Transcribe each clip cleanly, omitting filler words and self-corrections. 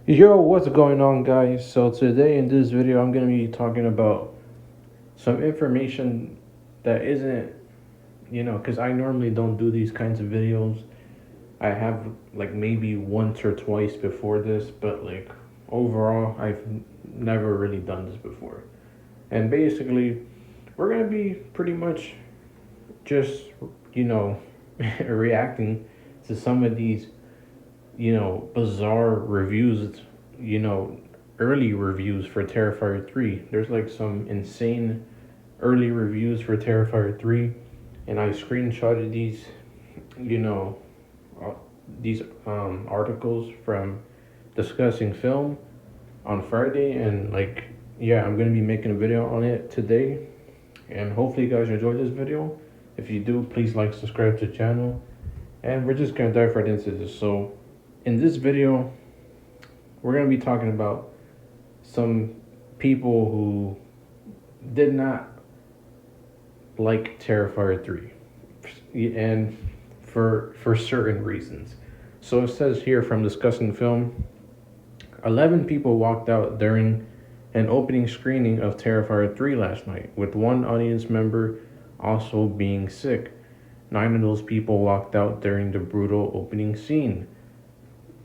Yo, what's going on, guys? So today in this video, I'm gonna be talking about some information that isn't, because I normally don't do these kinds of videos. I have like maybe once or twice before this, but like overall, I've never really done this before. And basically, we're gonna be pretty much just, you know, reacting to some of these bizarre reviews, you know, early reviews for Terrifier 3. There's like some insane early reviews for Terrifier 3, and I screenshotted you know, uh, these articles from discussing film on Friday, and like, yeah, I'm gonna be making a video on it today, and hopefully, you guys enjoy this video. If you do, please like, subscribe to the channel, and we're just gonna dive right into this. So, in this video, we're going to be talking about some people who did not like Terrifier 3 and for certain reasons. So it says here from discussing the film, 11 people walked out during an opening screening of Terrifier 3 last night, with one audience member also being sick. 9 of those people walked out during the brutal opening scene.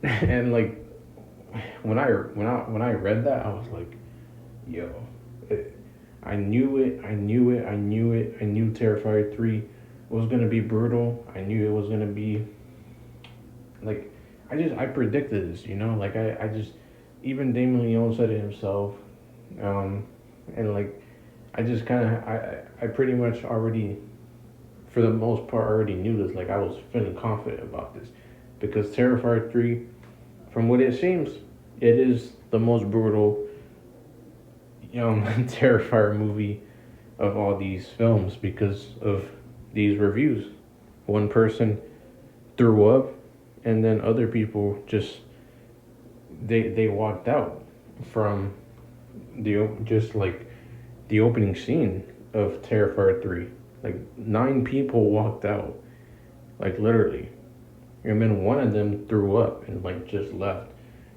And like when I read that, I was like, yo, I knew it, I knew it, I knew it. I knew Terrifier 3 was gonna be brutal. I knew it was gonna be like I predicted this, like I just even Damon Leone said it himself. Um and like I just kinda I pretty much already for the most part already knew this. Like I was feeling confident about this. Because Terrifier 3, from what it seems, it is the most brutal Terrifier movie of all these films because of these reviews. One person threw up, and then other people just they walked out from just like the opening scene of Terrifier 3. Like 9 people walked out, like literally, and then one of them threw up and like just left.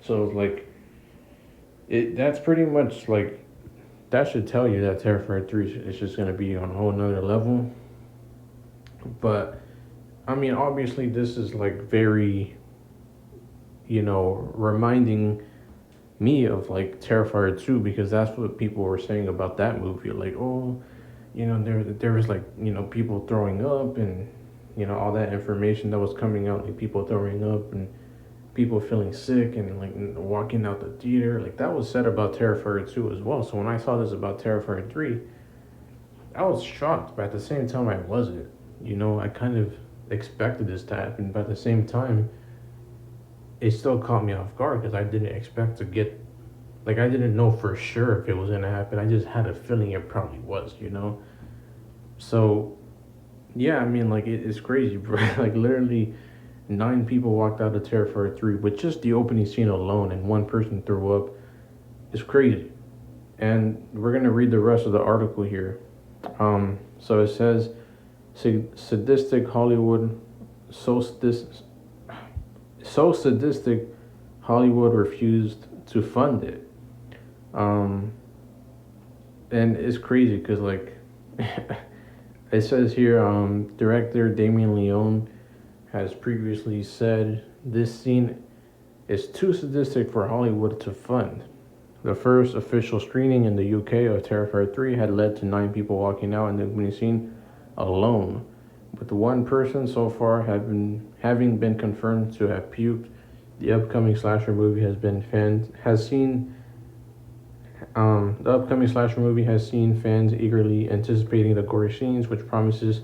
So like it that's pretty much like that should tell you that Terrifier 3 is just going to be on a whole nother level. But, I mean, obviously, this is like very, reminding me of like Terrifier 2 because that's what people were saying about that movie. Like, oh, there was like, people throwing up and, all that information that was coming out, like people throwing up and people feeling sick and like walking out the theater. Like that was said about Terrifier 2 as well. So when I saw this about Terrifier 3, I was shocked, but at the same time I wasn't. I kind of expected this to happen, but at the same time it still caught me off guard because I didn't expect to get like I didn't know for sure if it was gonna happen. I just had a feeling it probably was. So yeah, I mean like it's crazy, bro. Like literally 9 people walked out of Terrifier 3 with just the opening scene alone, and one person threw up. It's crazy. And we're going to read the rest of the article here. So it says sadistic Hollywood, so, so sadistic Hollywood refused to fund it. Um, and it's crazy because, like, it says here, director Damien Leone has previously said this scene is too sadistic for Hollywood to fund. The first official screening in the UK of Terrifier 3 had led to 9 people walking out in the opening scene alone, with one person so far having been confirmed to have puked. The upcoming slasher movie has seen fans eagerly anticipating the gory scenes, which promises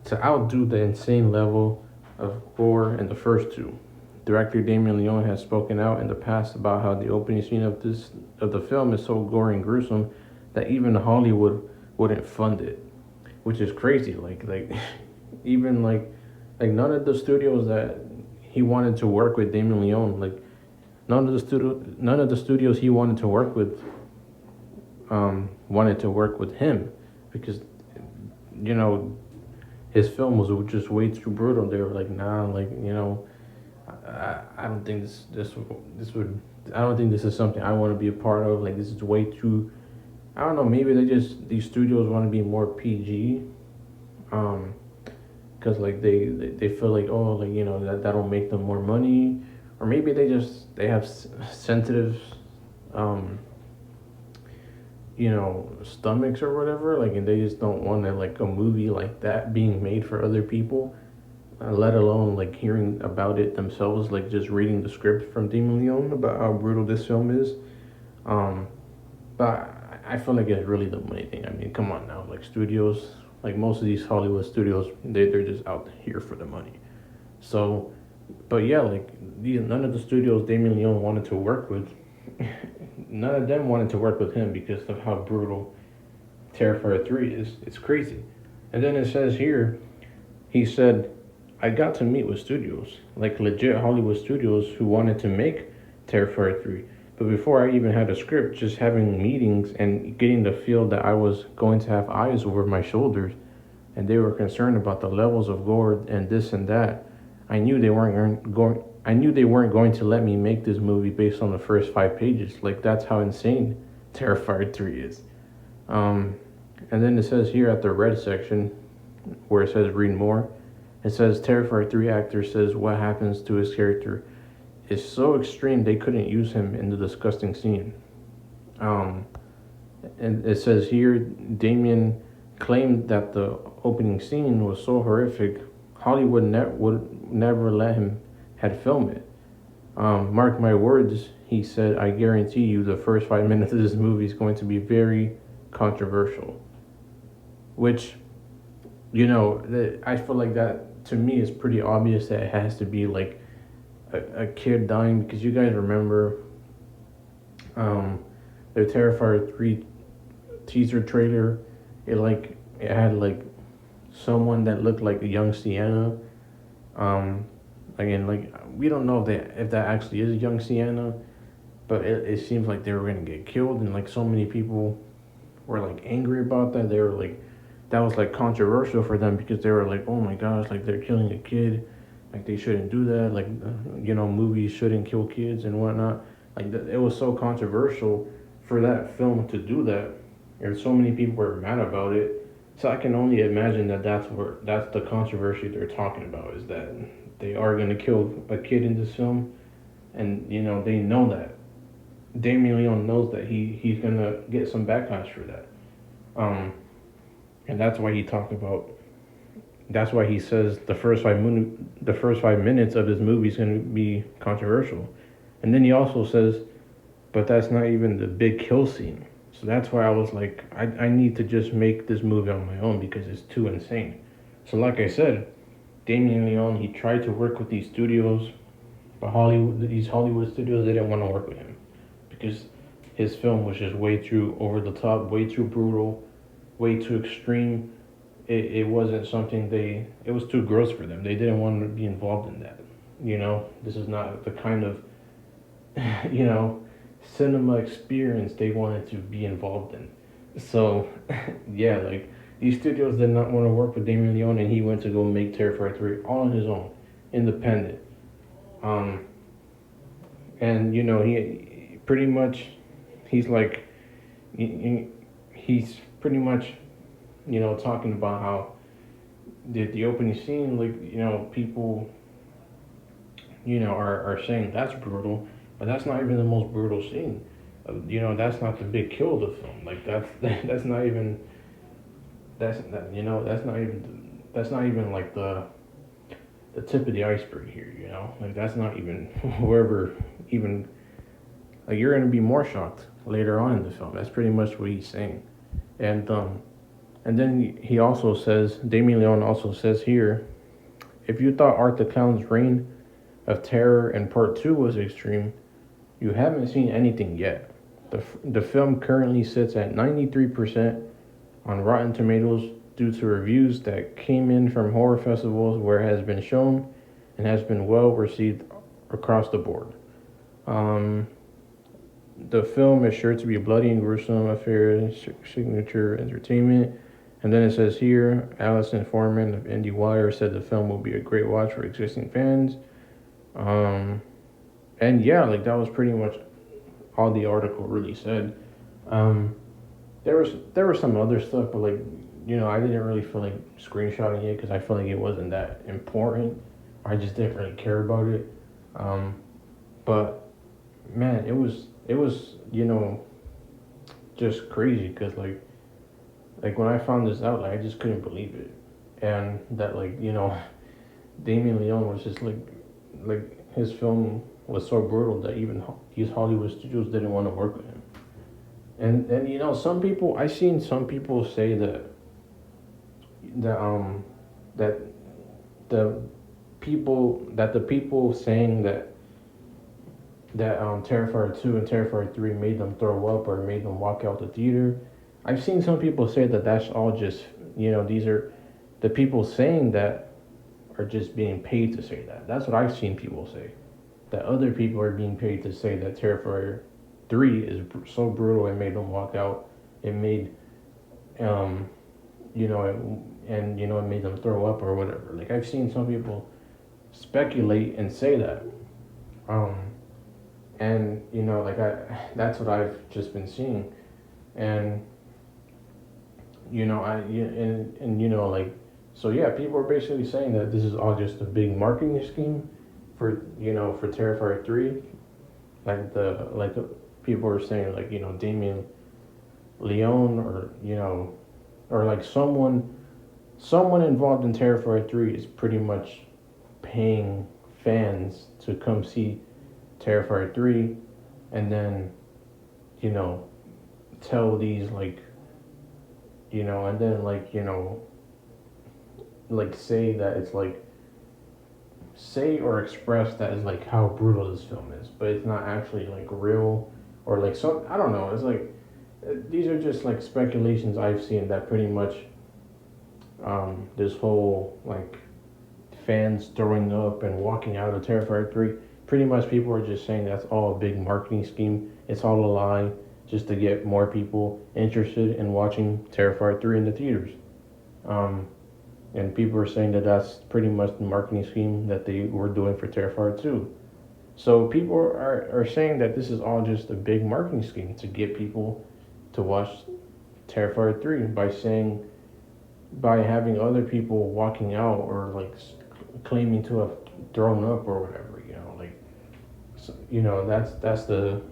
to outdo the insane level of gore in the first two. Director Damien Leone has spoken out in the past about how the opening scene of the film is so gory and gruesome that even Hollywood wouldn't fund it, which is crazy. Like even like none of the studios that he wanted to work with Damien Leone, like none of the studios he wanted to work with wanted to work with him because you know his film was just way too brutal. They were like, nah, like I don't think this would I don't think this is something I want to be a part of. Like this is way too. I don't know. Maybe these studios want to be more PG. Um, because like they feel like, oh, like that'll make them more money, or maybe they have sensitive um stomachs or whatever, like, and they just don't want to, like, a movie like that being made for other people, let alone like hearing about it themselves, like just reading the script from Damon Leone about how brutal this film is. um but I feel like it's really the money thing. I mean, come on now, like studios, like most of these Hollywood studios, they're just out here for the money. So, but yeah, like none of the studios Damien Leone wanted to work with, none of them wanted to work with him because of how brutal Terrifier 3 is. It's crazy. And then it says here, he said, I got to meet with studios, like legit Hollywood studios who wanted to make Terrifier 3. But before I even had a script, just having meetings and getting the feel that I was going to have eyes over my shoulders, and they were concerned about the levels of gore and this and that. I knew they weren't going to let me make this movie based on the first 5 pages. Like that's how insane Terrifier 3 is. Um, and then it says here at the red section, where it says read more, it says Terrifier 3 actor says what happens to his character is so extreme they couldn't use him in the disgusting scene. Um, and it says here Damien claimed that the opening scene was so horrific Hollywood would never let him had film it. Mark my words, he said, I guarantee you the first 5 minutes of this movie is going to be very controversial. Which, I feel like that to me is pretty obvious that it has to be like a kid dying, because you guys remember the Terrifier 3 teaser trailer. It had like someone that looked like a young Sienna. Again, like we don't know if that actually is young Sienna, but it seems like they were gonna get killed, and like so many people were like angry about that. They were like, that was like controversial for them because they were like, oh my gosh, like they're killing a kid, like they shouldn't do that, like movies shouldn't kill kids and whatnot. Like it was so controversial for that film to do that, and so many people were mad about it. So I can only imagine that that's the controversy they're talking about, is that they are gonna kill a kid in this film, and they know that Damien Leone knows that he's gonna get some backlash for that, and that's why he talked about. That's why he says the first 5 minutes of his movie is gonna be controversial, and then he also says, but that's not even the big kill scene. So that's why I was like, I need to just make this movie on my own because it's too insane. So like I said, Damien Leone, he tried to work with these studios, but these Hollywood studios, they didn't want to work with him because his film was just way too over the top, way too brutal, way too extreme. It wasn't something it was too gross for them. They didn't want to be involved in that. This is not the kind of, you know, cinema experience they wanted to be involved in. So, yeah, like these studios did not want to work with Damien Leone, and he went to go make Terrifier 3 all on his own, independent. Um, and he pretty much, he's like, he's pretty much, talking about how the opening scene, like, people, are saying that's brutal, but that's not even the most brutal scene. That's not the big kill of the film. Like that's not even that's not even like the tip of the iceberg here. Like that's not even wherever even like you're gonna be more shocked later on in the film. That's pretty much what he's saying, and then he also says, Damien Leone also says here, if you thought Art the Clown's reign of terror in part 2 was extreme, you haven't seen anything yet. The film currently sits at 93% on Rotten Tomatoes due to reviews that came in from horror festivals where it has been shown and has been well received across the board. The film is sure to be a bloody and gruesome affair, signature entertainment. And then it says here, Allison Foreman of IndieWire said the film will be a great watch for existing fans, Um, and yeah, like that was pretty much all the article really said. Um, there was some other stuff, but like I didn't really feel like screenshotting it because I feel like it wasn't that important. I just didn't really care about it. Um, but man, it was just crazy because like when I found this out, like I just couldn't believe it, and that like Damien Leone was just like his film was so brutal that even these Hollywood studios didn't want to work with him. And some people I seen some people say that that the the people saying that Terrifier 2 and Terrifier 3 made them throw up or made them walk out the theater. I've seen some people say that that's all just these are the people saying that are just being paid to say that. That's what I've seen people say. That other people are being paid to say that Terrifier 3 is so brutal it made them walk out. It made um you know and it made them throw up or whatever. Like I've seen some people speculate and say that. Um and like I that's what I've just been seeing. And I and like so yeah, people are basically saying that this is all just a big marketing scheme for for Terrifier 3. Like people are saying like Damien Leone or or like someone involved in Terrifier 3 is pretty much paying fans to come see Terrifier 3 and then you know tell these and then like say that it's like say or express that is like how brutal this film is, but it's not actually like real or like so I don't know. It's like these are just like speculations I've seen that pretty much this whole like fans throwing up and walking out of Terrifier 3. Pretty much people are just saying that's all a big marketing scheme. It's all a lie just to get more people interested in watching Terrifier 3 in the theaters. Um, and people are saying that that's pretty much the marketing scheme that they were doing for Terrifier 2. So people are saying that this is all just a big marketing scheme to get people to watch Terrifier 3 by having other people walking out or like claiming to have thrown up or whatever, like so, the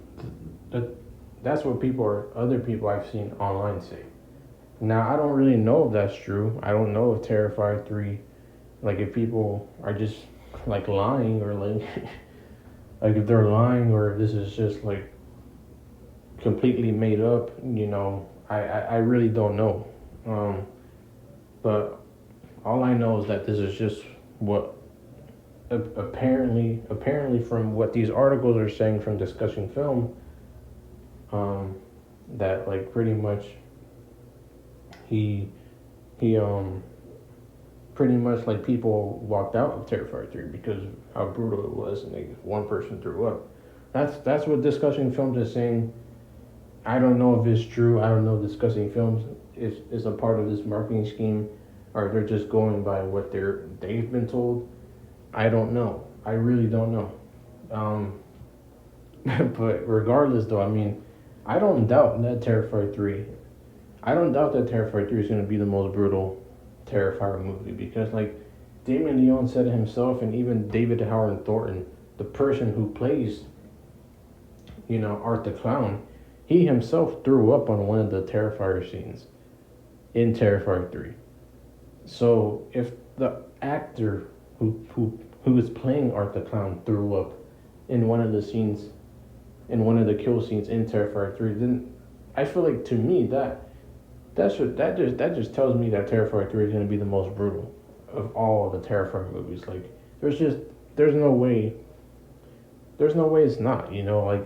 that's what people or other people I've seen online say. Now I don't really know if that's true. I don't know if Terrifier 3 like if people are just like lying or like like if they're lying or if this is just like completely made up, I really don't know. Um, but all I know is that this is just what apparently from what these articles are saying from discussing film, um, that like pretty much he he pretty much like people walked out of Terrifier 3 because of how brutal it was and like one person threw up. That's what discussing films is saying. I don't know if it's true. I don't know if discussing films is a part of this marketing scheme or they're just going by what they've been told. I don't know. I really don't know. Um, but regardless, though, I mean, I don't doubt that Terrifier 3. I don't doubt that Terrifier 3 is going to be the most brutal Terrifier movie because, like, Damien Leone said it himself, and even David Howard Thornton, the person who plays, Art the Clown, he himself threw up on one of the Terrifier scenes in Terrifier 3. So if the actor who is playing Art the Clown threw up in one of the scenes in one of the kill scenes in Terrifier 3, then I feel like to me that just tells me that Terrifier 3 is gonna be the most brutal of all of the Terrifier movies. Like there's just there's no way there's no way it's not, like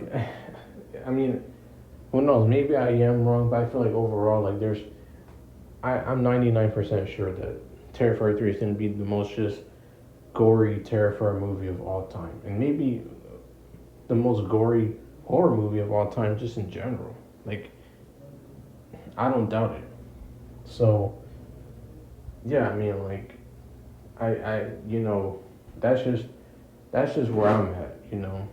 I mean, who knows, maybe I am wrong, but I feel like overall like I'm 99% sure that Terrifier 3 is gonna be the most just gory Terrifier movie of all time. And maybe the most gory horror movie of all time just in general. Like I don't doubt it. So yeah, I mean like I that's just that's just where I'm at, you know.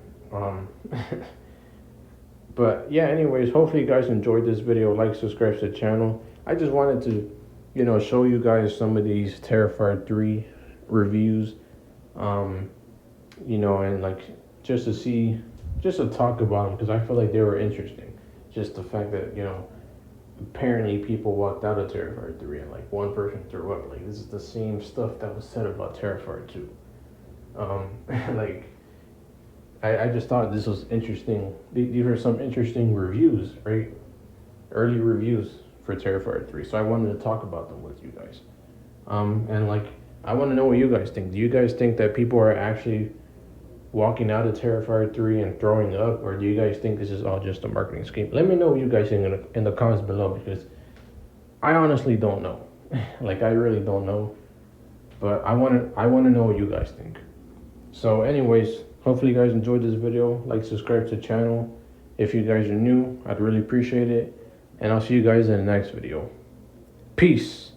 But yeah, anyways, hopefully you guys enjoyed this video. Like, subscribe to the channel. I just wanted to, you know, show you guys some of these Terrifier 3 reviews. You know, and like just to see, just to talk about them because I feel like they were interesting. Just the fact that, you know, apparently people walked out of Terrifier 3 and like one person threw up. Like, this is the same stuff that was said about Terrifier 2. Like, I just thought this was interesting. These were some interesting reviews, right? Early reviews for Terrifier 3. So I wanted to talk about them with you guys. And like, I want to know what you guys think. Do you guys think that people are actually walking out of Terrifier 3 and throwing up, or do you guys think this is all just a marketing scheme? Let me know what you guys think in the comments below, because I honestly don't know. Like, I really don't know, but I want to know what you guys think. So anyways, hopefully you guys enjoyed this video. Like, subscribe to the channel. If you guys are new, I'd really appreciate it, and I'll see you guys in the next video. Peace.